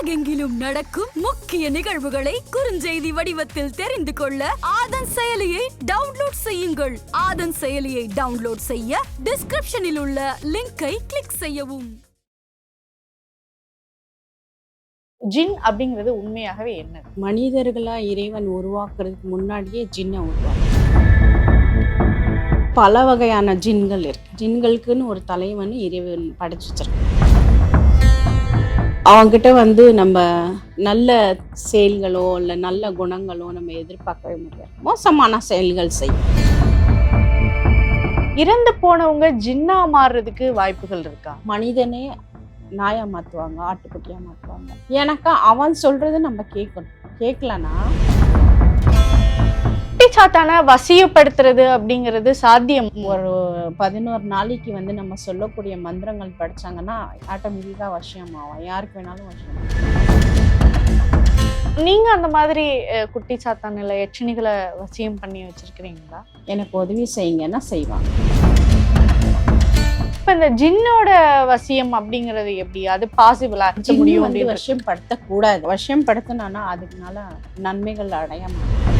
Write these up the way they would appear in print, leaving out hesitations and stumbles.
உலகெங்கிலும் நடக்கும் முக்கிய நிகழ்வுகளை குறுஞ்செய்தி வடிவத்தில் தெரிந்து கொள்ள ஆதன் செயலியை டவுன்லோட் செய்யுங்கள். ஆதன் செயலியை டவுன்லோட் செய்ய டிஸ்கிரிப்ஷனில் உள்ள லிங்கை கிளிக் செய்யவும். ஜின் அப்படிங்கிறது உண்மையாகவே என்ன? மனிதர்களா இறைவன் உருவாக்குறதுக்கு முன்னாடியே ஜின்னை உருவாக்கு. பல வகையான ஜின்கள் இருக்கு. ஜின்களுக்குன்னு ஒரு தலைவன் இறைவன் படைச்சு வச்சிருக்கான். அவங்ககிட்ட நம்ம நல்ல செயல்களோ இல்லை நல்ல குணங்களோ நம்ம எதிர்பார்க்கவே முடியாது. மோசமான செயல்கள் செய்யும். இறந்து போனவங்க ஜின்னா மாறுறதுக்கு வாய்ப்புகள் இருக்கா? மனிதனே நாயா மாற்றுவாங்க, ஆட்டுக்குட்டியா மாற்றுவாங்க. எனக்கு அவன் சொல்றது நம்ம கேட்கணும். கேட்கலன்னா சாத்தான வசியப்படுத்துறது அப்படிங்கிறது சாத்தியம். ஒரு 11 நாளைக்கு நம்ம சொல்லக்கூடிய மந்திரங்கள் படிச்சாங்கன்னா ஆட்டோமேட்டிக்கா வசியம் ஆகும். யாருக்கு வேணாலும் வசியம். நீங்க அந்த மாதிரி குட்டி சாத்தான் இல்லை எச்சனிகளை வசியம் பண்ணி வச்சிருக்கிறீங்களா? எனக்கு உதவி செய்யுங்கன்னா செய்வாங்க. இப்ப இந்த ஜின்னோட வசியம் அப்படிங்கிறது எப்படி? அது பாசிபிளா முடியும்? வசியம் படுத்தக்கூடாது. வசியம் படுத்தினா அதுக்குனால நன்மைகள் அடைய மாட்டாங்க.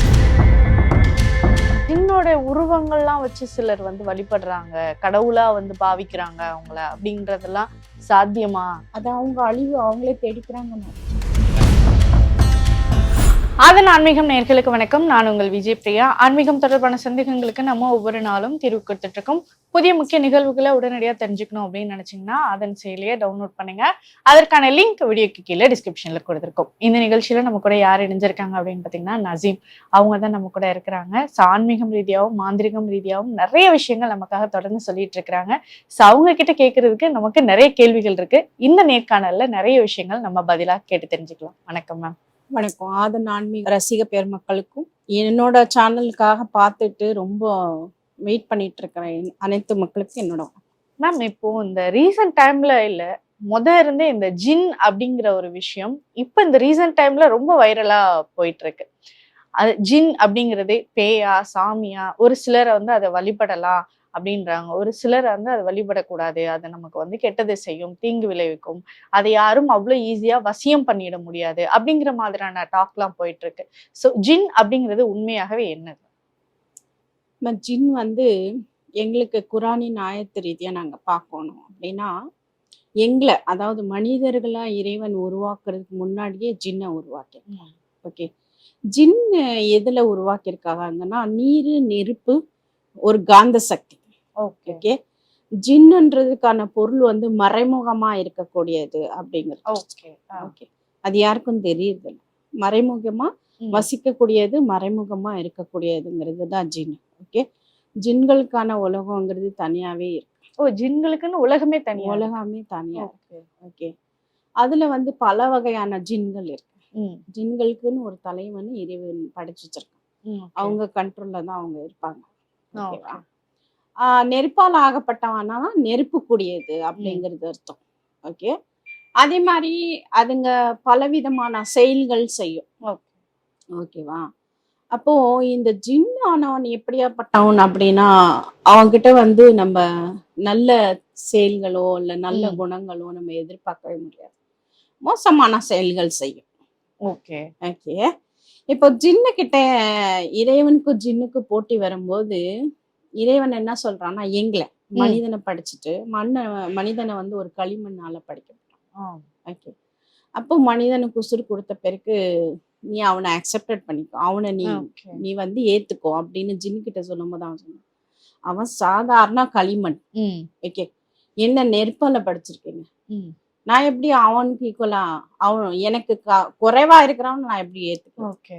ஜின்னோட உருவங்கள்லாம் வச்சு சிலர் வழிபடுறாங்க, கடவுளா பாவிக்கிறாங்க அவங்கள, அப்படின்றதெல்லாம் சாத்தியமா? அது அவங்க அழிவு அவங்களே தேடிக்கிறாங்க. ஆதன் ஆன்மீகம் நேயர்களுக்கு வணக்கம். நான் உங்கள் விஜய் பிரியா. ஆன்மீகம் தொடர்பான சந்தேகங்களுக்கு நம்ம ஒவ்வொரு நாளும் தீர்வு கொடுத்துட்டு இருக்கோம். புதிய முக்கிய நிகழ்வுகளை உடனடியாக தெரிஞ்சுக்கணும் அப்படின்னு நினைச்சீங்கன்னா அதன் செயலியை டவுன்லோட் பண்ணுங்க. அதற்கான லிங்க் வீடியோக்கு கீழே டிஸ்கிரிப்ஷன்ல கொடுத்துருக்கோம். இந்த நிகழ்ச்சியில நம்ம கூட யார் இணைஞ்சிருக்காங்க அப்படின்னு பார்த்தீங்கன்னா நசீம். அவங்க தான் நம்ம கூட இருக்கிறாங்க. ஆன்மீகம் ரீதியாகவும் மாந்திரிகம் ரீதியாகவும் நிறைய விஷயங்கள் நமக்காக தொடர்ந்து சொல்லிட்டு இருக்கிறாங்க. அவங்க கிட்ட கேட்கறதுக்கு நமக்கு நிறைய கேள்விகள் இருக்கு. இந்த நேர்காணல்ல நிறைய விஷயங்கள் நம்ம பதிலாக கேட்டு தெரிஞ்சுக்கலாம். வணக்கம் மேம். வணக்கம். ஆதன் ஆன்மீக ரசிக பெருமக்களுக்கும் என்னோட சேனலுக்காக பார்த்துட்டு ரொம்ப வெயிட் பண்ணிட்டு இருக்கிற அனைத்து மக்களுக்கும் என்னோட மேம். இப்போ இந்த ரீசன்ட் டைம்ல இருந்தே இந்த ஜின் அப்படிங்கிற ஒரு விஷயம் இப்ப இந்த ரீசன்ட் டைம்ல ரொம்ப வைரலா போயிட்டு இருக்கு. அது ஜின் அப்படிங்கிறது பேயா சாமியா? ஒரு சிலரை அதை வழிபடலாம் அப்படின்றாங்க, ஒரு சிலர் அதை வழிபடக்கூடாது, அதை நமக்கு கெட்டது செய்யும், தீங்கு விளைவிக்கும், அதை யாரும் அவ்வளவு ஈஸியா வசியம் பண்ணிட முடியாது அப்படிங்கிற மாதிரியான டாக்லாம் போயிட்டு இருக்கு. ஸோ ஜின் அப்படிங்கிறது உண்மையாகவே என்னது? ஜின் எங்களுக்கு குரானின் ஆயத்து ரீதியா நாங்க பார்க்கணும் அப்படின்னா, அதாவது மனிதர்களா இறைவன் உருவாக்குறதுக்கு முன்னாடியே ஜின்னை உருவாக்கியிருக்காங்க. ஓகே, ஜின் எதுல உருவாக்கியிருக்காங்கன்னா நீர், நெருப்பு, ஒரு காந்த சக்தி. ஓகே, ஜின்னுன்றதுக்கான பொருள் மறைமுகமா இருக்கக்கூடியது அப்படிங்கிறது. ஓகே, அது யாருக்கும் தெரியுது. மறைமுகமா வசிக்கக்கூடியது, மறைமுகமா இருக்கக்கூடியதுங்கிறது தான் ஜின். ஓகே, ஜின்களுக்கான உலகங்கிறது தனியாவே இருக்கு. ஜின்களுக்குன்னு உலகமே தனியா? உலகமே தனியா இருக்கு. ஓகே, அதுல பல வகையான ஜின்கள் இருக்கு. ஜின்களுக்குன்னு ஒரு தலைவன் இறைவன் படைச்சு வச்சிருக்கான். அவங்க கண்ட்ரோல்ல தான் அவங்க இருப்பாங்க. ஓகேவா? நெருப்பால் ஆகப்பட்டவனா நெருப்பு கூடியது அப்படிங்கிறது அர்த்தம். ஓகே, அதே மாதிரி அதுங்க பலவிதமான செயல்கள் செய்யும். ஓகேவா? அப்போ இந்த ஜின் ஆனவன் எப்படியாப்பட்டவன் அப்படின்னா, அவங்கிட்ட நம்ம நல்ல செயல்களோ இல்லை நல்ல குணங்களோ நம்ம எதிர்பார்க்கவே முடியாது. மோசமான செயல்கள் செய்யும். ஓகே ஓகே, இப்போ ஜின்னு கிட்ட இறைவனுக்கும் ஜின்னுக்கு போட்டி வரும்போது இறைவன் என்ன சொல்றான்னா, மனிதனை படிச்சுட்டு மனிதனை ஒரு களிமண்ணால படிக்கப்பட்டான். ஓகே, அப்போ மனிதனுக்கு உசுறு கொடுத்த பிறகு நீ அவனை அக்செப்டட் பண்ணிக்கோ, அவனை நீ ஏத்துக்கோ அப்படின்னு ஜின்னு கிட்ட சொல்லும் போது அவன் சொன்னான், அவன் சாதாரண களிமண். ஓகே, என்ன நெருப்பால படிச்சிருக்கீங்க, நான் எப்படி அவனுக்கு ஈக்குவலா, அவன் எனக்கு குறைவா இருக்கிறவன் நான் எப்படி ஏத்துக்கோ? ஓகே,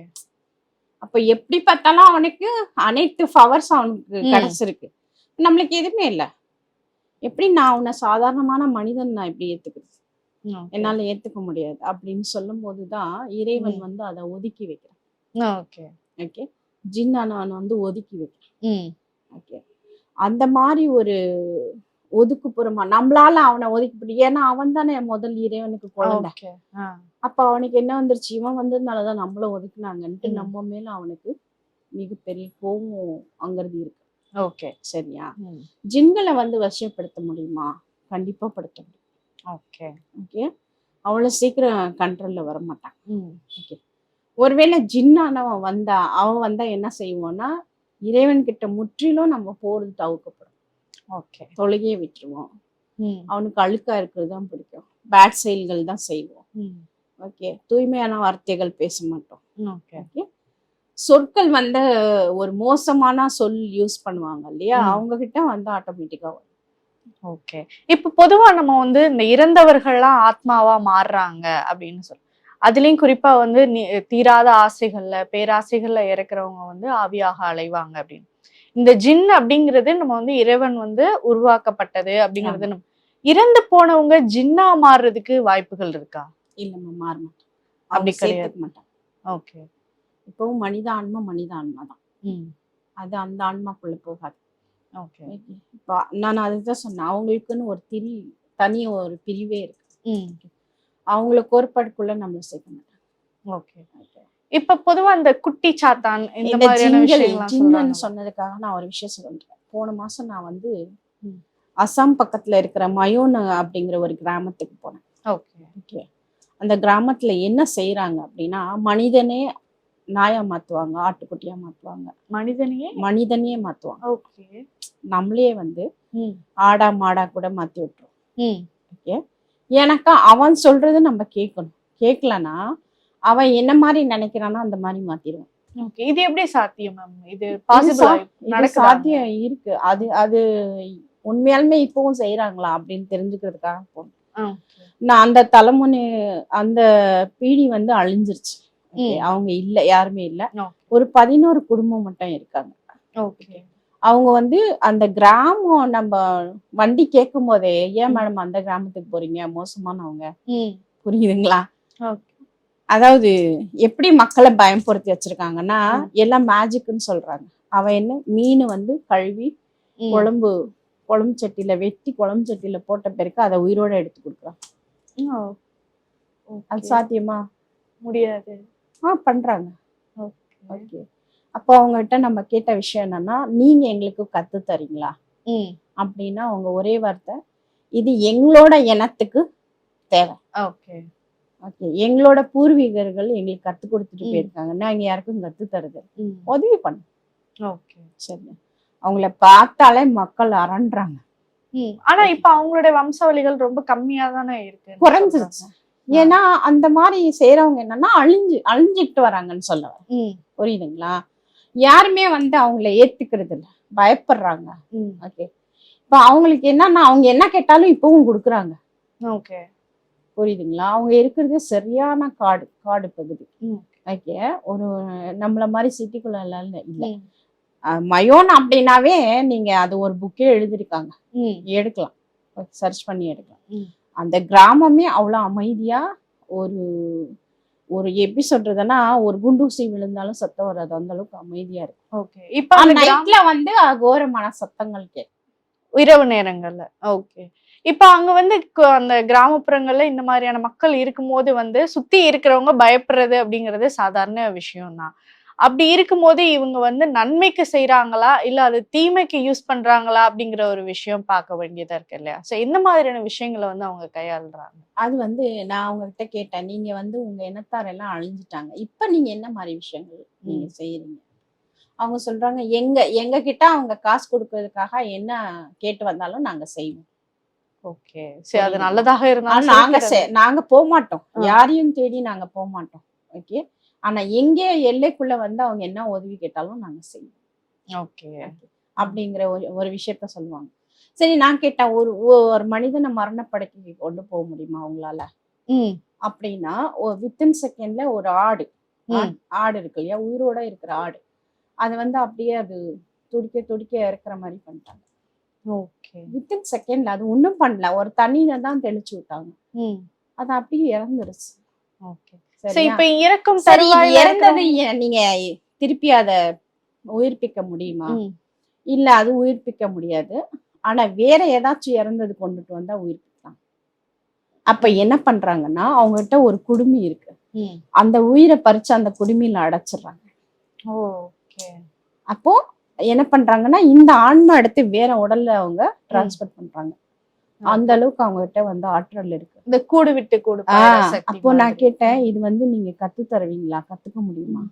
அப்ப எப்படி பார்த்தாலும் அவனுக்கு அனைத்து பவர்ஸ் அவனுக்கு கிடைச்சிருக்கு, நம்மளுக்கு எதுவுமே இல்லை. எப்படி நான் உன்னை சாதாரணமான மனிதன் நான் எப்படி ஏத்துக்கிறது? என்னால ஏத்துக்க முடியாது அப்படின்னு சொல்லும் போதுதான் இறைவன் அதை ஒதுக்கி வைக்கிறான். ஓகே ஓகே, ஜின்னானவன் ஒதுக்கி வைக்கிறான். ஓகே, அந்த மாதிரி ஒரு ஒதுக்குப்புறமா நம்மளால அவனை ஒதுக்கி, ஏன்னா அவன் தானே முதல் இறைவனுக்கு குழந்தை. அப்ப அவனுக்கு என்ன வந்துருச்சு, இவன் வந்ததுனாலதான் நம்மளும் ஒதுக்குனாங்கன்ட்டு நம்ம மேல அவனுக்கு மிகப்பெரிய கோபம் அங்கிறது இருக்கு. ஓகே, சரியா? ஜின்களை வசியப்படுத்த முடியுமா? கண்டிப்பா படுத்த முடியும். ஓகே ஓகே, அவ்வளவு சீக்கிரம் கண்ட்ரோல்ல வர மாட்டாங்க. ம். ஓகே. ஒருவேளை ஜின்னானவன் அவன் வந்தா என்ன செய்வோம்னா, இறைவன் கிட்ட முற்றிலும் நம்ம போறது தவிர்க்கப்படும். ஓகே. தொழுகையை விட்டுருவோம். ம். அவனுக்கு அழுக்கா இருக்கிறது தான் பிடிக்கும். பேட் செயல்கள் தான் செய்வோம். ம். ஓகே. தூய்மையான வார்த்தைகள் பேச மாட்டோம். ஓகே. ஓகே. சொற்கள் ஒரு மோசமான சொல் யூஸ் பண்ணுவாங்க இல்லையா, அவங்க கிட்ட ஆட்டோமேட்டிக்கா வரும். ஓகே. இப்ப பொதுவா நம்ம வந்து இந்த இறந்தவர்கள்லாம் ஆத்மாவா மாறுறாங்க அப்படின்னு சொல்றோம். அதுலயும் குறிப்பா வந்து தீராத ஆசைகள்ல பேராசைகள்ல இறக்குறவங்க வந்து ஆவியாக அலைவாங்க அப்படின்னு. இந்த ஜின் அப்படிங்கிறது நம்ம வந்து இறைவன் வந்து உருவாக்கப்பட்டது அப்படிங்கிறது இறந்து போனவங்க ஜின்னா மாறுறதுக்கு வாய்ப்புகள் இருக்கா? இல்லம்மா, மாற மாட்டோம். அப்படி அப்படி சேர்த்துக்க மாட்டான். ஓகே. இப்பவும் மனித ஆன்மா தான். அது அந்த ஆன்மாக்குள்ள போகாது. ஓகே. இப்போ நான் அதுதான் சொன்னேன், அவங்களுக்குன்னு ஒரு தனி ஒரு பிரிவே இருக்கு. அவங்கள கோட்பாடுக்குள்ள நம்மள சேர்க்க மாட்டாங்க. ஓகே. இப்ப பொதுவா இந்த குட்டி சாத்தான் இந்த மாதிரியான விஷயங்கள்லாம் ஜின்னு சொன்னதுக்காக நான் ஒரு விஷயம் சொல்றேன். போன மாசம் நான் அசாம் பக்கத்துல இருக்கிற மயோன் அப்படிங்கிற ஒரு கிராமத்துக்கு போனேன். ஓகே. அந்த கிராமத்துல என்ன செய்யறாங்க அப்படின்னா, மனிதனே நாயா மாத்துவாங்க, ஆட்டுக்குட்டியா மாத்துவாங்க, மனிதனையே மாத்துவாங்க. ஓகே. நம்மளே ஆடா மாடா கூட மாத்தி விட்டுரும். ஓகே. எனக்கு அவன் சொல்றது நம்ம கேட்கணும். கேட்கலன்னா அவன் என்ன மாதிரி நினைக்கிறானோ அந்த மாதிரி மாத்திடுவான். ஓகே. இது எப்படி சாத்தியம் மேம்? இது பாசிபிள் சாத்தியம் இருக்கு. அது உண்மையாலுமே இப்பவும் செய்யறாங்களா அப்படின்னு தெரிஞ்சுக்கிறதுக்காக போனேன். நான் அந்த தலைமுறை அந்த பீடி அழிஞ்சிருச்சு. அவங்க இல்ல, யாருமே இல்ல. ஒரு 11 குடும்பம் மட்டும் இருக்காங்க. ஓகே. அவங்க அந்த கிராமம் நம்ம வண்டி கேட்கும் போதே, ஏன் மேடம் அந்த கிராமத்துக்கு போறீங்க, மோசமானவங்க, புரியுதுங்களா? அதாவது எப்படி மக்களை பயம்படுத்தி வச்சிருக்காங்கன்னா, எல்லாம் மேஜிக்னு சொல்றாங்க. அவன் என்ன மீன் கழுவி குழம்பு சட்டியில வெட்டி குழம்பு சட்டியில போட்ட பிறகு அதை உயிரோட எடுத்து கொடுக்குறான். அது சாத்தியமா? முடியாது. பண்றாங்க. ஓகே. அப்போ அவங்ககிட்ட நம்ம கேட்ட விஷயம் என்னன்னா, நீங்க எங்களுக்கு கத்து தரீங்களா அப்படின்னா, அவங்க ஒரே வார்த்தை, இது எங்களோட இனத்துக்கு தேவை. ஓகே. எங்களோட பூர்வீகர்கள் எங்களுக்கு கத்து கொடுத்துட்டு போயிருக்காங்க, நாங்க யாருக்கும் கத்து தருது, உதவி பண்ணு. ஓகே. சரி. அவங்கள பார்த்தாலே மக்கள் அரண்றாங்க. ஆனா இப்ப அவங்களுடைய வம்சாவளிகள் ரொம்ப கம்மியா தானே இருக்கு, குறைஞ்சிருச்சு. ஏன்னா அந்த மாதிரி செய்யறவங்க என்னன்னா அழிஞ்சிட்டு வராங்கன்னு சொல்ல புரியுதுங்களா? யாருமே அவங்கள ஏத்துக்கிறது இல்ல, பயப்படுறாங்க. ஓகே. இப்ப அவங்களுக்கு என்னன்னா, அவங்க என்ன கேட்டாலும் இப்பவும் கொடுக்குறாங்க. ஓகே. புரியுதுங்களா? அவங்க இருக்கிறது சரியான காடு பகுதி. ஓகே. ஒரு நம்மள மாதிரி சிட்டிக்குள்ள இல்ல. மயோன் அப்படின்னாவே நீங்க அது ஒரு புக்கே எழுதிருக்காங்க, எடுக்கலாம், சர்ச் பண்ணி எடுக்கலாம். அந்த கிராமமே அவ்வளவு அமைதியா, ஒரு எப்படி சொல்றதுன்னா, ஒரு குண்டூசி விழுந்தாலும் சத்தம் வராது, அந்த அளவுக்கு அமைதியா இருக்கு. ஓகே. இப்ப நைட்ல அகோரமான சத்தங்கள் கேட்கும், இரவு நேரங்கள்ல. ஓகே. இப்ப அங்க அந்த கிராமப்புறங்கள்ல இந்த மாதிரியான மக்கள் இருக்கும்போது சுத்தி இருக்கிறவங்க பயப்படுறது அப்படிங்கிறது சாதாரண விஷயம் தான். அப்படி இருக்கும்போது இவங்க நன்மைக்கு செய்யறாங்களா இல்ல அது தீமைக்கு யூஸ் பண்றாங்களா அப்படிங்கிற ஒரு விஷயம் பார்க்க வேண்டியதா இருக்கு இல்லையா? சோ இந்த மாதிரியான விஷயங்களை அவங்க கையாளுறாங்க. அது நான் அவங்க கிட்ட கேட்டேன், நீங்க உங்க இனத்தாரெல்லாம் அழிஞ்சிட்டாங்க, இப்ப நீங்க என்ன மாதிரி விஷயங்கள் நீங்க செய்யறீங்க? அவங்க சொல்றாங்க, எங்க கிட்ட அவங்க காசு கொடுக்கறதுக்காக என்ன கேட்டு வந்தாலும் நாங்க செய்வோம். ஓகே. சரி, அது நல்லதாக இருந்தாலும் நாங்க போக மாட்டோம், யாரையும் தேடி நாங்க போக மாட்டோம். ஓகே. ஆனா எங்கே எல்லைக்குள்ள அவங்க என்ன உதவி கேட்டாலும் நாங்க செய்வோம். ஓகே. அப்படிங்கிற ஒரு விஷயத்த சொல்லுவாங்க. சரி, நான் கேட்டேன், ஒரு மனிதனை மரணப்படுக்கைக்கு கொண்டு போக முடியுமா அவங்களால அப்படின்னா, வித்தின் செகண்ட்ல ஒரு ஆடு இருக்கு இல்லையா, உயிரோட இருக்கிற ஆடு, அது அப்படியே அது துடிக்க இருக்கிற மாதிரி பண்ணிட்டாங்க. ஓகே. வித்தின் செகண்ட்ல அது ஒண்ணும் பண்ணல, ஒரு தண்ணியில தான் தெளிச்சு விட்டாங்க, அது அப்படியே இறந்துருச்சு. ஓகே. இப்ப இறக்கும் இறந்தது நீங்க திருப்பி அத உயிர்ப்பிக்க முடியுமா? இல்ல, அது உயிர்ப்பிக்க முடியாது. ஆனா வேற ஏதாச்சும் இறந்தது கொண்டுட்டு வந்தா உயிர்ப்பிக்கலாம். அப்ப என்ன பண்றாங்கன்னா, அவங்ககிட்ட ஒரு குடுமி இருக்கு, அந்த உயிரை பறிச்சு அந்த குடுமியில அடைச்சிடுறாங்க. அப்போ என்ன பண்றாங்கன்னா, இந்த ஆன்மா எடுத்து வேற உடல்ல அவங்க டிரான்ஸ்பர் பண்றாங்க. அந்த அளவுக்கு அவங்க கிட்ட வந்து ஆற்றல் இருக்கு. இந்த கூடு விட்டு கூடு பாயிற சக்தி அப்போ நான் மாதிரி. கேட்டேன், இது வந்து நீங்க கத்து தருவீங்களா, கத்துக்க முடியுமா?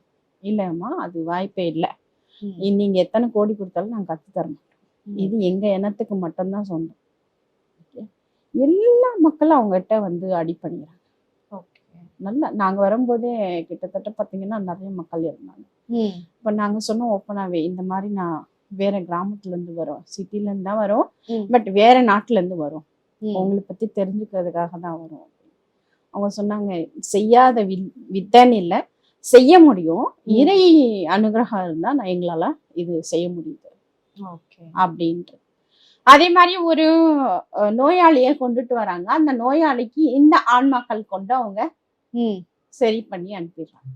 இல்லம்மா, அது வாய்ப்பே இல்லை. நீங்க எத்தனை கோடி கொடுத்தாலும் நான் கத்து தர மாட்டேன். இது எங்க இனத்துக்கு மட்டும்தான் சொந்தம். எல்லா மக்களும் அவங்ககிட்ட வந்து அடி பண்ணிடுறாங்க. நல்லா நாங்க வரும்போதே கிட்டத்தட்ட பாத்தீங்கன்னா நிறைய மக்கள் இருந்தாங்க. இப்ப நாங்க சொன்னோம் ஓப்பனாவே, இந்த மாதிரி நான் வேற கிராமத்துல இருந்து வரோம், சிட்டில இருந்து தான் வரோம், பட் வேற நாட்டுல இருந்து வரோம், உங்களை பத்தி தெரிஞ்சுக்கிறதுக்காக தான் வரும். அவங்க சொன்னாங்க, செய்யாத வித்தைன்னு இல்லை, செய்ய முடியும், இறை அனுகிரகம் இருந்தா நான் எங்களால இது செய்ய முடியுது அப்படின்ட்டு. அதே மாதிரி ஒரு நோயாளியை கொண்டுட்டு வராங்க. அந்த நோயாளிக்கு இந்த ஆன்மாக்கள் கொண்டு அவங்க சரி பண்ணி அனுப்பிடுறாங்க.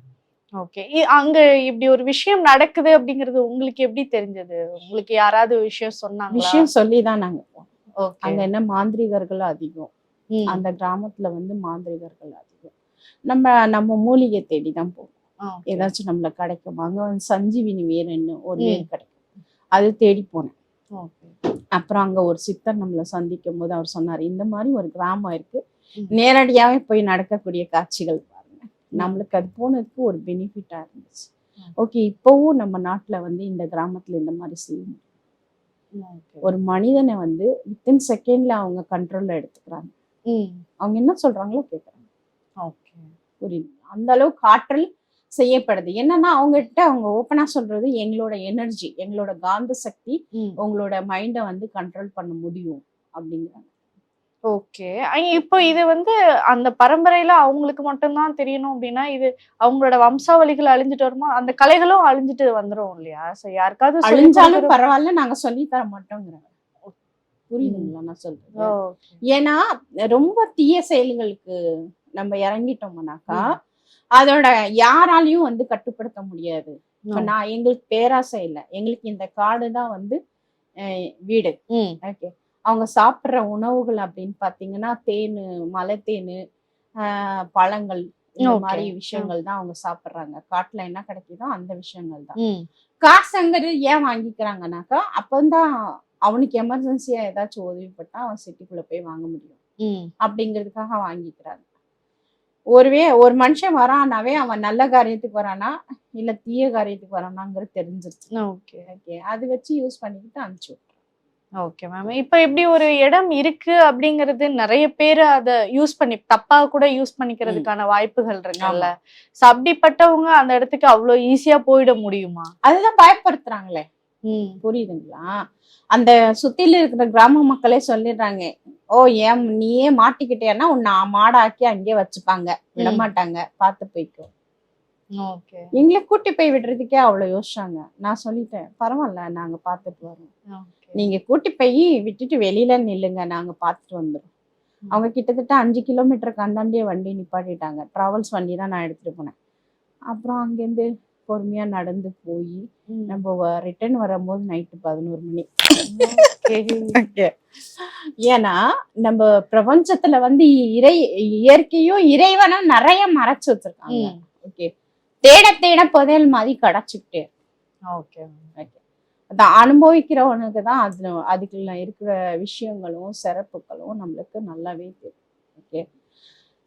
ஓகே. அங்க இப்படி ஒரு விஷயம் நடக்குது அப்படிங்கிறது உங்களுக்கு எப்படி தெரிஞ்சது? உங்களுக்கு யாராவது விஷயம் சொன்னாங்க? விஷயம் சொல்லிதான் நாங்க போனோம். அங்க என்ன மாந்திரிகர்கள் அதிகம், அந்த கிராமத்துல வந்து மாந்திரிகர்கள் அதிகம். நம்ம மூலிகை தேடி தான் போவோம். ஏதாச்சும் நம்மள கிடைக்கும். அங்க வந்து சஞ்சீவினி வேர்ன்னு ஒரு வேர் கிடைக்கும், அது தேடி போனேன். அப்புறம் அங்க ஒரு சித்தர் நம்மள சந்திக்கும் போது அவர் சொன்னாரு, இந்த மாதிரி ஒரு கிராமம் இருக்கு, நேரடியாவே போய் நடக்கக்கூடிய காட்சிகள் பாருங்க. நம்மளுக்கு அது போனதுக்கு ஒரு பெனிஃபிட்டா இருந்துச்சு. ஓகே, இப்பவும் நம்ம நாட்டுல வந்து இந்த கிராமத்துல இந்த மாதிரி செய்யணும். ஒரு மனிதனை வந்து வித்தின் செகண்ட்ல அவங்க கண்ட்ரோல்ல எடுத்துக்கிறாங்க. அவங்க என்ன சொல்றாங்களோ கேட்கறாங்க. புரியுது? அந்த அளவுக்கு ஆற்றல் செய்யப்படுது. என்னன்னா அவங்ககிட்ட அவங்க ஓப்பனா சொல்றது, எங்களோட எனர்ஜி, எங்களோட காந்த சக்தி உங்களோட மைண்டை வந்து கண்ட்ரோல் பண்ண முடியும் அப்படிங்கிறாங்க. ஓகே. இப்போ இது வந்து அந்த பரம்பரையில அவங்களுக்கு மட்டும்தான் தெரியணும் அப்படின்னா, இது அவங்களோட வம்சாவளிகள் அழிஞ்சிட்டு வருமா? அந்த கலைகளும் அழிஞ்சிட்டு வந்துரும் இல்லையா? யாருக்காவது அழிஞ்சாலும் பரவாயில்ல, நாங்க சொல்லி தர மாட்டோங்கிறாங்க. புரியுதுங்களா நான் சொல்றது? ஏன்னா ரொம்ப தீய செயல்களுக்கு நம்ம இறங்கிட்டோம்னாக்கா அதோட யாராலையும் வந்து கட்டுப்படுத்த முடியாது. இப்ப நான் எங்களுக்கு பேராசை இல்லை, எங்களுக்கு இந்த காடுதான் வந்து வீடு. ஓகே, அவங்க சாப்பிட்ற உணவுகள் அப்படின்னு பாத்தீங்கன்னா தேனு, மலை தேனு, பழங்கள், இந்த மாதிரி விஷயங்கள் தான் அவங்க சாப்பிடுறாங்க. காட்டுல என்ன கிடைக்குதோ அந்த விஷயங்கள் தான். காசுங்கிறது ஏன் வாங்கிக்கிறாங்கனாக்கா, அப்பந்தான் அவனுக்கு எமர்ஜென்சியா ஏதாச்சும் உதவிப்பட்டா அவன் சிட்டிக்குள்ள போய் வாங்க முடியும் அப்படிங்கிறதுக்காக வாங்கிக்கிறாங்க. ஒரு மனுஷன் வரானாவே அவன் நல்ல காரியத்துக்கு வரானா இல்ல தீய காரியத்துக்கு வரானாங்கிறது தெரிஞ்சிருச்சு. ஓகே, அது வச்சு யூஸ் பண்ணிக்கிட்டு அனுப்பிச்சு விட்டுறேன். Okay ma'am. இப்ப எப்படி ஒரு இடம் இருக்கு அப்படிங்கிறது நிறைய பேர் அதை யூஸ் பண்ணி தப்பா கூட யூஸ் பண்ணிக்கிறதுக்கான வாய்ப்புகள் இருக்குல்ல. அப்படிப்பட்டவங்க அந்த இடத்துக்கு அவ்வளவு ஈஸியா போயிட முடியுமா? அதுதான் பயப்படுத்துறாங்களே. புரியுதுங்களா? அந்த சுத்தில இருக்கிற கிராம மக்களே சொல்லிடுறாங்க, ஓ ஏன் நீயே மாட்டிக்கிட்டேன்னா உன்னை மாடாக்கி அங்கேயே வச்சுப்பாங்க, விடமாட்டாங்க, பார்த்து போய்க்கோ. எங்களை கூட்டி போய் விடுறதுக்கே அவ்வளவு யோசிச்சாங்க. நான் சொல்லிட்டேன், பரவாயில்ல, நாங்க பார்த்துட்டு வரோம், நீங்க கூட்டி போய் விட்டுட்டு வெளியில நில்லுங்க, நாங்க பார்த்துட்டு வந்துடும். அவங்க கிட்டத்தட்ட 5 கிலோமீட்டருக்கு அந்தாண்டியே வண்டி நிப்பாட்டிட்டாங்க. டிராவல்ஸ் வண்டி தான் நான் எடுத்துட்டு போனேன். அப்புறம் அங்கேருந்து பொறுமையா நடந்து போய் நம்ம ரிட்டர்ன் வரும்போது நைட்டு 11 மணி. ஏன்னா நம்ம பிரபஞ்சத்துல வந்து இயற்கையும் இறைவனும் நிறைய மறைச்சு வச்சிருக்காங்க. ஓகே, தேட தேட புதையல் மாதிரி கிடைச்சுக்கிட்டே. ஓகே, அதான் அனுபவிக்கிறவனுக்கு தான் அதுக்குள்ள இருக்கிற விஷயங்களும் சிறப்புகளும் நம்மளுக்கு நல்லாவே தெரியும். ஓகே,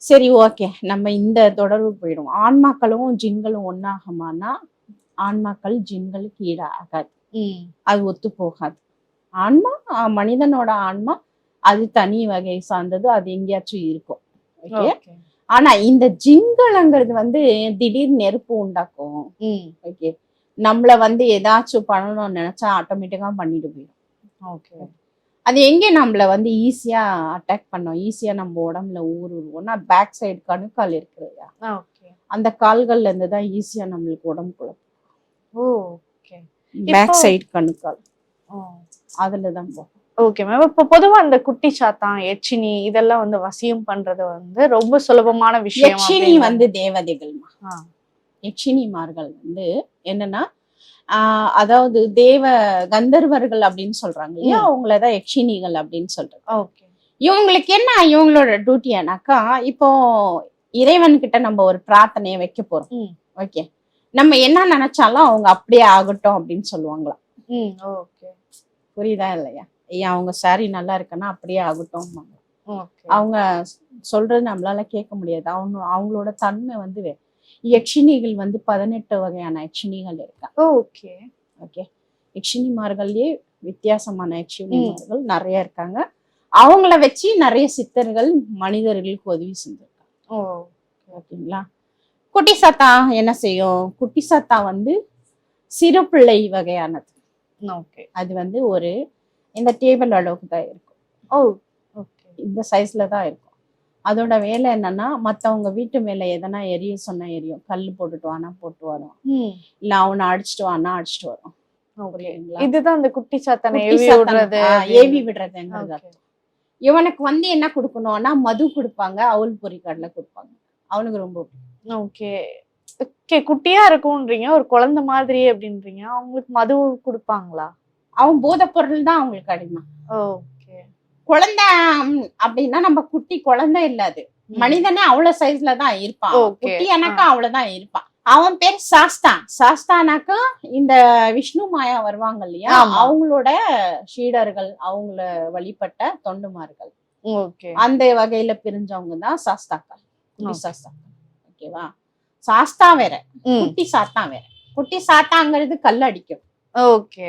சரி, ஓகே, நம்ம இந்த தொடர்பு போயிடுவோம். ஆன்மாக்களும் ஜின்களும் ஒன்னாகுமானா ஆன்மாக்கள் ஜின்களுக்கு ஈடாகாது, அது ஒத்து போகாது. ஆன்மா, மனிதனோட ஆன்மா அது தனி வகை சார்ந்தது, அது எங்கேயாச்சும் இருக்கும். ஓகே, ஆனா இந்த ஜின்கள்ங்கிறது வந்து திடீர் நெருப்பு உண்டாக்கும். ஓகே, நம்மள வந்து ஏதாச்சும் பண்ணணும்னு நினைச்சா ஆட்டோமேட்டிக்கா பண்ணிட்டு போயிடும். ஓகே, அது எங்க நம்மள வந்து ஈஸியா அட்டாக் பண்ணோம், ஈஸியா நம்ம உடம்புல ஊருவோம்னா பேக் சைடு கணுக்கால் இருக்கு இல்லையா, அந்த கால்கள்ல இருந்து தான் ஈஸியா நம்மளுக்கு உடம்புக்குள்ள. பேக் சைடு கணுக்கால், அதுலதான் போகும். Okay ma'am. இப்ப பொதுவா அந்த குட்டி சாத்தான், எச்சினி இதெல்லாம் வந்து வசியம் பண்றது வந்து ரொம்ப சுலபமான விஷயம். எச்சினி வந்து தேவதைகள்மா. எச்சினிமார்கள் வந்து என்னன்னா அதாவது தேவ கந்தர்வர்கள் அப்படின்னு சொல்றாங்க இல்லையா, அவங்களதான் எச்சினிகள் அப்படின்னு சொல்றது. ஓகே, இவங்களுக்கு என்ன இவங்களோட டியூட்டியானாக்கா, இப்போ இறைவன் கிட்ட நம்ம ஒரு பிரார்த்தனையை வைக்க போறோம். ஓகே, நம்ம என்ன நினைச்சாலும் அவங்க அப்படியே ஆகட்டும் அப்படின்னு சொல்லுவாங்களாம். ஓகே, புரியுதா இல்லையா? ஏன் அவங்க சாரி நல்லா இருக்குன்னா அப்படியே ஆகட்டும். ஓகே அவங்க சொல்றது நம்மளால கேட்க முடியாது. அவங்களோட தன்மை வந்து யக்ஷினிகள் வந்து 18 வகையான யக்ஷினிகள் இருக்காங்க. ஓகே ஓகே, யக்ஷினிமார்கள்லயே வித்தியாசமான யக்ஷினிமார்கள் நிறைய இருக்காங்க. அவங்கள வச்சு நிறைய சித்தர்கள் மனிதர்களுக்கு உதவி செஞ்சிருக்காங்க. ஓ ஓகேங்களா. குட்டி சாத்தா என்ன செய்யும்? குட்டி சாத்தா வந்து சிறு பிள்ளை வகையானது. ஓகே அது வந்து ஒரு இந்த டேபிள் அளவுக்கு தான் இருக்கும். ஓ ஓகே இந்த சைஸ்ல தான் இருக்கும். அதோட வேலை என்னன்னா, மத்தவங்க வீட்டு மேல எதனா எரிய சொன்னா எரியும். கல் போட்டுட்டு வானா போட்டு வரும். இல்ல அவனை அடிச்சுட்டு வானா அடிச்சுட்டு வரும். புரியுதுங்களா? இதுதான் அந்த குட்டி சாத்தானை குட்டி ஏவி சாத்தானை, விடுறது. ஏவி விடுறதுங்கிறது அர்த்தம். இவனுக்கு வந்து என்ன கொடுக்கணும்னா மது கொடுப்பாங்க, அவுல் பொரி கடலை கொடுப்பாங்க. அவனுக்கு ரொம்ப பிடிக்கும். ஓகே ஓகே, குட்டியா இருக்கும்ன்றீங்க, ஒரு குழந்தை மாதிரி அப்படின்றீங்க. அவங்களுக்கு மது கொடுப்பாங்களா? அவன் போதைப் பொருள் தான் அவங்களுக்கு அடிமை. ஓகே குழந்தை அப்படின்னா நம்ம குட்டி குழந்தை இல்ல, அது மனிதனே அவ்வளவு சைஸ்ல தான் இருப்பான். குட்டி எனக்கா அவ்வளவுதான் இருப்பான். அவன் பேர் சாஸ்தா. சாஸ்தானாக்கா இந்த விஷ்ணு மாயா வருவாங்க இல்லையா, அவங்களோட சீடர்கள், அவங்கள வழிபட்ட தொண்டுமார்கள், அந்த வகையில பிரிஞ்சவங்க தான் சாஸ்தாக்கள், குட்டி சாஸ்தாக்கள். ஓகேவா. சாஸ்தா வேற, குட்டி சாத்தா வேற. குட்டி சாத்தாங்கிறது கல் அடிக்கும். ஓகே.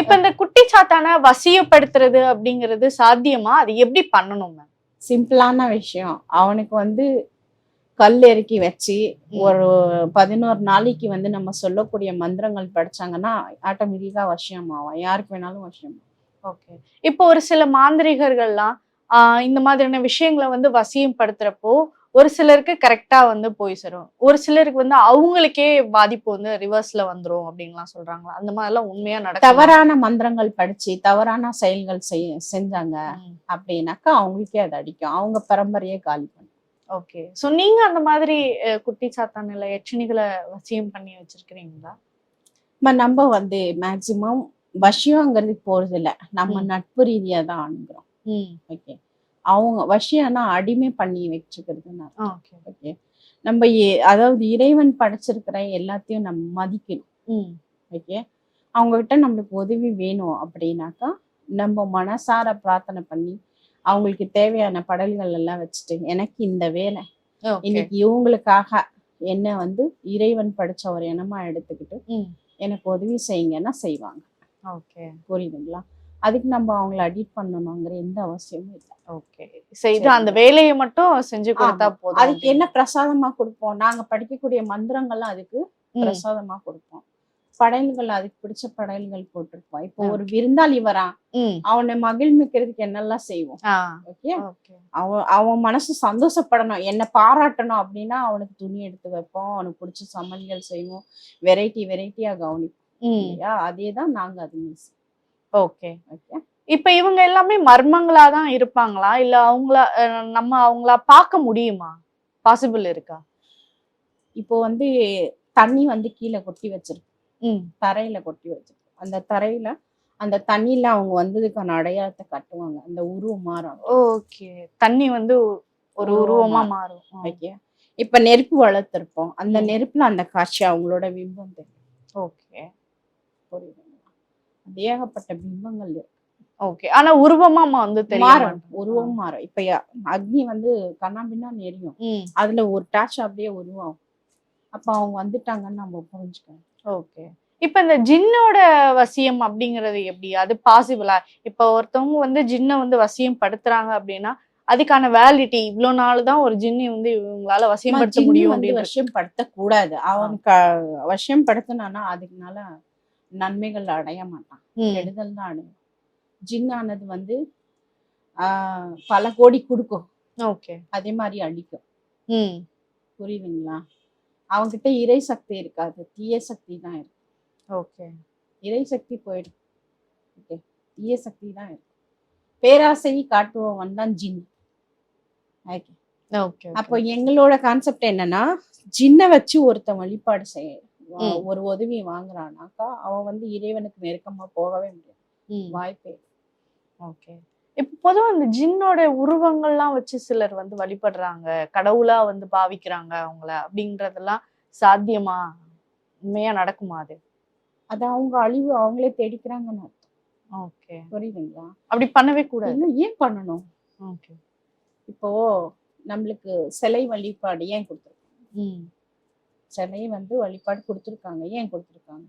இப்ப இந்த குட்டி சாத்தான வசியப்படுத்துறது அப்படிங்கிறது சாத்தியமா? அது எப்படி பண்ணணும்? சிம்பிளான விஷயம். அவனுக்கு வந்து கல் இறக்கி வச்சு ஒரு 11 நாளைக்கு வந்து நம்ம சொல்லக்கூடிய மந்திரங்கள் படிச்சாங்கன்னா ஆட்டோமேட்டிக்கா வசியம் ஆகும். யாருக்கு வேணாலும் வசியம். ஓகே. இப்போ ஒரு சில மாந்திரிகர்கள்லாம் இந்த மாதிரியான விஷயங்களை வந்து வசியம் படுத்துறப்போ ஒரு சிலருக்கு கரெக்டா வந்து போய் சேரும், ஒரு சிலருக்கு வந்து அவங்களுக்கே பாதிப்பு வந்து ரிவர்ஸ்ல வந்துரும் அப்படின்லாம் சொல்றாங்களா? அந்த மாதிரி எல்லாம் உண்மையா நடக்கும்? தவறான மந்திரங்கள் படிச்சு தவறான செயல்கள் செஞ்சாங்க அப்படின்னாக்கா அவங்களுக்கே அது அடிக்கும். அவங்க பரம்பரையே காலி பண்ணும். ஓகே. சோ நீங்க அந்த மாதிரி குட்டி சாத்தானில யட்சினிகளை வசியம் பண்ணி வச்சிருக்கிறீங்களா? நம்ம வந்து மேக்சிமம் வசியங்கிறது போறது இல்ல, நம்ம நட்பு ரீதியா தான் அணுகிறோம். ஓகே. அவங்க வசியம்னா அடிமை பண்ணி வச்சுக்கிறதுனா. ஓகே. நம்ம அதாவது இறைவன் படைச்சிருக்கிற எல்லாத்தையும் நம்ம மதிக்கணும். ஓகே. அவங்க கிட்ட நம்மளுக்கு உதவி வேணும் அப்படின்னாக்கா நம்ம மனசார பிரார்த்தனை பண்ணி அவங்களுக்கு தேவையான படல்கள் எல்லாம் வச்சுட்டு, எனக்கு இந்த வேலை இன்னைக்கு இவங்களுக்காக என்ன வந்து இறைவன் படைச்ச ஒரு எண்ணமா எடுத்துக்கிட்டு எனக்கு உதவி செய்யுங்கன்னா செய்வாங்க. ஓகே, புரியுதுங்களா? அதுக்கு நம்ம அவங்கள அடிட் பண்ணணுங்கிற எந்த அவசியமும் இல்லை. ஓகே, செய்து அந்த வேலையை மட்டும் செஞ்சு கொடுத்தா போதும். அதுக்கு என்ன பிரசாதமா கொடுப்போம்? நாங்க படிக்கக்கூடிய மந்திரங்கள்லாம் அதுக்கு பிரசாதமா கொடுப்போம். படையல்கள் அதுக்கு பிடிச்ச படையல்கள் போட்டிருப்போம். இப்போ ஒரு விருந்தாளி வரான், அவனை மகிழ்மிக்கிறதுக்கு என்னெல்லாம் செய்வோம்? ஓகே. அவன் மனசு சந்தோஷப்படணும், என்ன பாராட்டணும் அப்படின்னா அவனுக்கு துணி எடுத்து வைப்போம், அவனுக்கு பிடிச்ச சமையல்கள் செய்வோம், வெரைட்டியா கவனிப்போம் இல்லையா? அதேதான் நாங்க அது மிஸ். Okay okay. இப்ப இவங்க எல்லாமே மர்மங்களாதான் இருப்பாங்களா, இல்ல அவங்களா பார்க்க முடியுமா? பாசிபிள் இருக்கா? இப்போ வந்து தண்ணி வந்து கீழே கொட்டி வச்சிருக்கு, தரையில கொட்டி வச்சிருக்கு. அந்த தரையில அந்த தண்ணியில அவங்க வந்ததுக்கான அடையாளத்தை காட்டுவாங்க. அந்த உருவம் மாறும். ஓகே, தண்ணி வந்து ஒரு உருவமா மாறும். ஓகே. இப்ப நெருப்பு வளர்த்திருப்போம், அந்த நெருப்புல அந்த காட்சி அவங்களோட பிம்பம் தெரியும். ஓகே, புரியுதுங்களா? ஏகப்பட்ட பிம்பங்கள் இருக்கு. ஓகே. ஆனா உருவமா வந்து மாறும், உருவம் மாறும். இப்ப அக்னி வந்து கண்ணாபின்னா எரியும், அதுல ஒரு டாச் அப்படியே உருவம். அப்ப அவங்க வந்துட்டாங்கன்னு நம்ம புரிஞ்சுக்கணும். ஓகே. இப்ப இந்த ஜின்னோட வசியம் அப்படிங்கிறது எப்படி? அது பாசிபிளா? இப்ப ஒருத்தவங்க வந்து ஜின்னை வந்து வசியம் படுத்துறாங்க அப்படின்னா அதுக்கான வேலிடிட்டி இவ்வளவு நாள் தான் ஒரு ஜின்னி வந்து இவங்களால வசியம் படுத்த முடியும் அப்படின்னு. வசியம் படுத்த கூடாது. அவனுக்கு வசியம் படுத்தினானா அதுக்குனால நன்மைகள் அடைய மாட்டான், கெடுதல் தான் அடையும். ஜின்னானது வந்து பல கோடி கொடுக்கும். ஓகே. அதே மாதிரி அழிக்கும். புரியுதுங்களா? அவன்கிட்ட இறை சக்தி இருக்காது, தீய சக்தி தான் இருக்கு. ஓகே. இறை சக்தி போயிடும். ஓகே, தீய சக்தி தான் இருக்கு. பேராசை காட்டுபவன் தான் ஜின். Okay okay. அப்போ எங்களோட கான்செப்ட் என்னன்னா, ஜின்னை வச்சு ஒருத்தன் வழிபாடு செய்ய ஒரு உதவி வாங்குறானாக்கா அவன் வந்து இறைவனுக்கு நெருக்கமா போகவே முடியாது, வாய்ப்பே. ஓகே. இப்ப பொதுவா இந்த ஜின்னோட உருவங்கள்லாம் வச்சு சிலர் வந்து வழிபடுறாங்க, கடவுளா வந்து பாவிக்கிறாங்க அவங்கள, அப்படின்றதெல்லாம் சாத்தியமா? உண்மையா நடக்குமா அது? அது அவங்க அழிவு அவங்களே தேடிக்கிறாங்கன்னு அர்த்தம். ஓகே. புரியுதுங்களா? அப்படி பண்ணவே கூடாது. இல்ல, ஏன் பண்ணணும்? ஓகே. இப்போ நம்மளுக்கு சிலை வழிபாடு ஏன் கொடுத்துருக்காங்க? ம். சிலை வந்து வழிபாடு கொடுத்துருக்காங்க. ஏன் கொடுத்துருக்காங்க?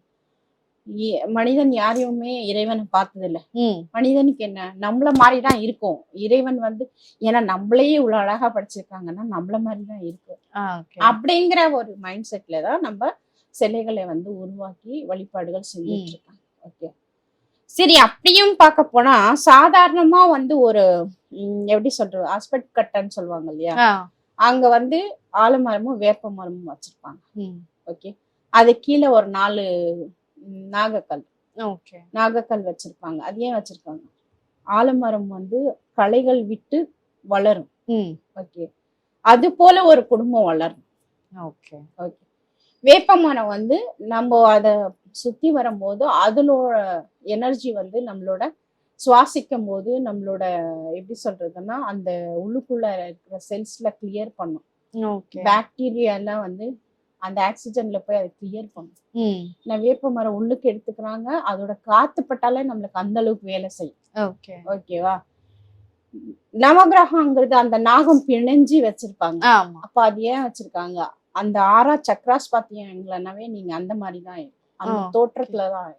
மனிதன் யாரையுமே இறைவனை பார்த்தது இல்ல. ம். மனிதனுக்கு என்ன, நம்மள மாதிரிதான் இருக்கும் இறைவன் வந்து. ஏன்னா நம்மளையே இவ்வளவு அழகா படிச்சிருக்காங்கன்னா நம்மள மாதிரிதான் இருக்கும். ஓகே. அப்படிங்கிற ஒரு மைண்ட் செட்ல தான் நம்ம சிலைகளை வந்து உருவாக்கி வழிபாடுகள் செஞ்சுட்டு இருக்காங்க. ஓகே, சரி. அப்படியும் பார்க்க போனா சாதாரணமா வந்து ஒரு எப்படி சொல்றது, ஆஸ்பெக்ட் கட்டன்னு சொல்லுவாங்க இல்லையா, அங்க வந்து ஆலமரமும் வேப்ப மரமும் வச்சிருப்பாங்க. ஓகே, அது கீழே ஒரு 4 நாகக்கல். ஓகே. நாகக்கல் வச்சிருப்பாங்க. அது ஏன் வச்சிருக்காங்க? ஆலமரம் வந்து களைகள் விட்டு வளரும். ஓகே, அது போல ஒரு குடும்பம் வளரும். ஓகே. ஓகே, வேப்பமரம் வந்து நம்ம அத சுத்தி வரும்போது அதனோட எனர்ஜி வந்து நம்மளோட சுவாசிக்கும் போது நம்மளோட எப்படி சொல்றதுன்னா அந்த உள்ளுக்குள்ள இருக்கிற செல்ஸ்ல கிளியர் பண்ணும். பாக்டீரியா எல்லாம் வந்து அந்த ஆக்சிஜன்ல போய் அதை கிளியர் பண்ணும். நான் வேப்ப மரம் உள்ளுக்கு எடுத்துக்கிறாங்க, அதோட காத்து பட்டாலே நம்மளுக்கு அந்த அளவுக்கு வேலை செய்யும். ஓகேவா? நவகிரகங்கிறது அந்த நாகம் பிணைஞ்சி வச்சிருப்பாங்க. அப்ப அது ஏன் வச்சிருக்காங்க? அந்த 6 சக்ராஸ் பாத்தீங்கன்னாவே நீங்க அந்த மாதிரிதான் அந்த தோற்றத்துலதான்.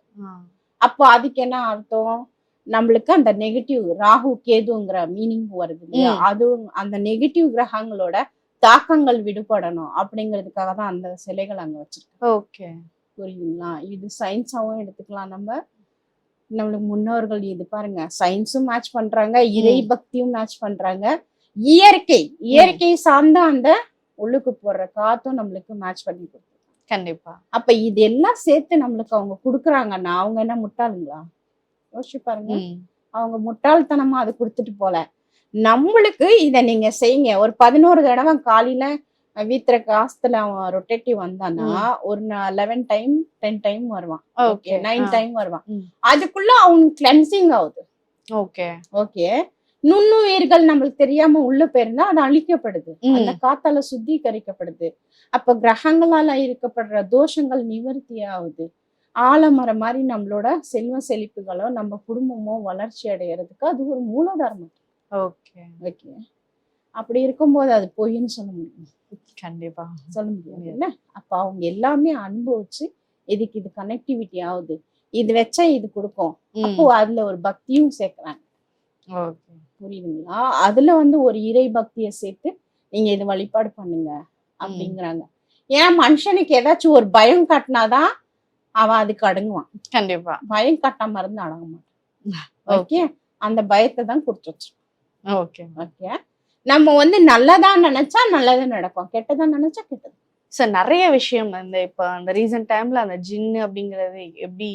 அப்போ அதுக்கு என்ன அர்த்தம்? நம்மளுக்கு அந்த நெகட்டிவ் ராகு கேதுங்கிற மீனிங் வருது இல்லையா, அதுவும் அந்த நெகட்டிவ் கிரகங்களோட தாக்கங்கள் விடுபடணும் அப்படிங்கிறதுக்காக தான் அந்த சிலைகள் அங்க வச்சிருக்கோம். ஓகே, புரியுதுங்களா? இது சயின்ஸாவும் எடுத்துக்கலாம். நம்மளுக்கு முன்னோர்கள் இது பாருங்க, சயின்ஸும் மேட்ச் பண்றாங்க, இறை பக்தியும் மேட்ச் பண்றாங்க, இயற்கை சார்ந்த அந்த உள்ளுக்கு போடுற காத்தும் நம்மளுக்கு மேட்ச் பண்ணி கொடுக்கும். கண்டிப்பா. அப்ப இது எல்லாம் சேர்த்து நம்மளுக்கு அவங்க குடுக்குறாங்கன்னா அவங்க என்ன முட்டாளுங்களா? யோசிச்சு பாருங்க. அவங்க முட்டாள்தனமா அது கொடுத்துட்டு போல. நம்மளுக்கு இத நீங்க செய்யுங்க. ஒரு 11 தடவை காலையில வீட்டுற காசுல அவன் ரொட்டேட்டிவ் வந்தானா ஒரு 11 டைம் 10 டைம் வருவான். ஓகே, 9 டைம் வருவான். அதுக்குள்ள அவனுக்கு கிளென்சிங் ஆகுது. ஓகே ஓகே, நுண்ணுயிர்கள் நம்மளுக்கு தெரியாம உள்ள போயிருந்தா அது அழிக்கப்படுது, அந்த காத்தால சுத்திகரிக்கப்படுது. அப்ப கிரகங்களால இருக்கப்படுற தோஷங்கள் நிவர்த்தி ஆகுது. ஆலமரம் மாதிரி நம்மளோட செல்வ செழிப்புகளோ நம்ம குடும்பமோ வளர்ச்சி அடைகிறதுக்கு அது ஒரு மூலதர்மம். ஓகே ஓகே, அப்படி இருக்கும்போது அது பொய்ன்னு சொல்ல முடியும்? கண்டிப்பா சொல்ல முடியாது இல்ல. அப்ப அவங்க எல்லாமே அனுபவிச்சு இதுக்கு இது கனெக்டிவிட்டி ஆகுது, இது வச்சா இது கொடுக்கும், அப்போ அதுல ஒரு பக்தியும் சேர்க்கிறாங்க. புரியுதுங்களா? அதுல வந்து ஒரு இறை பக்தியை சேர்த்து நீங்க இது வழிபாடு பண்ணுங்க அப்படிங்கிறாங்க. ஏன்னா மனுஷனுக்கு ஏதாச்சும் ஒரு பயம் காட்டினாதான் அவன் அதுக்கு அடங்குவான். கண்டிப்பா. பயம் காட்டாம இருந்து அடங்க மாட்டான். ஓகே, அந்த பயத்தை தான் கொடுத்து வச்சிருக்கோம். ஓகே ஓகே, நம்ம வந்து நல்லதா நினைச்சா நல்லதா நடக்கும், கெட்டதா நினைச்சா கெட்டது. சார், நிறைய விஷயம் இந்த இப்ப அந்த ரீசன்ட் டைம்ல அந்த ஜின்னு அப்படிங்கறது எப்படி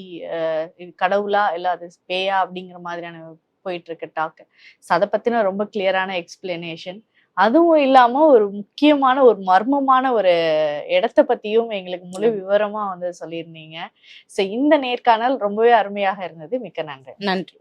கடவுளா இல்ல அது பேயா அப்படிங்கிற மாதிரியான போயிட்டு இருக்கு டாக். அதை பத்தின ரொம்ப கிளியரான எக்ஸ்பிளனேஷன். அதுவும் இல்லாம ஒரு முக்கியமான ஒரு மர்மமான ஒரு இடத்தை பத்தியும் எங்களுக்கு முழு விவரமா வந்து சொல்லியிருந்தீங்க. சோ இந்த நேர்காணல் ரொம்பவே அருமையாக இருந்தது. மிக்க நன்றி. நன்றி.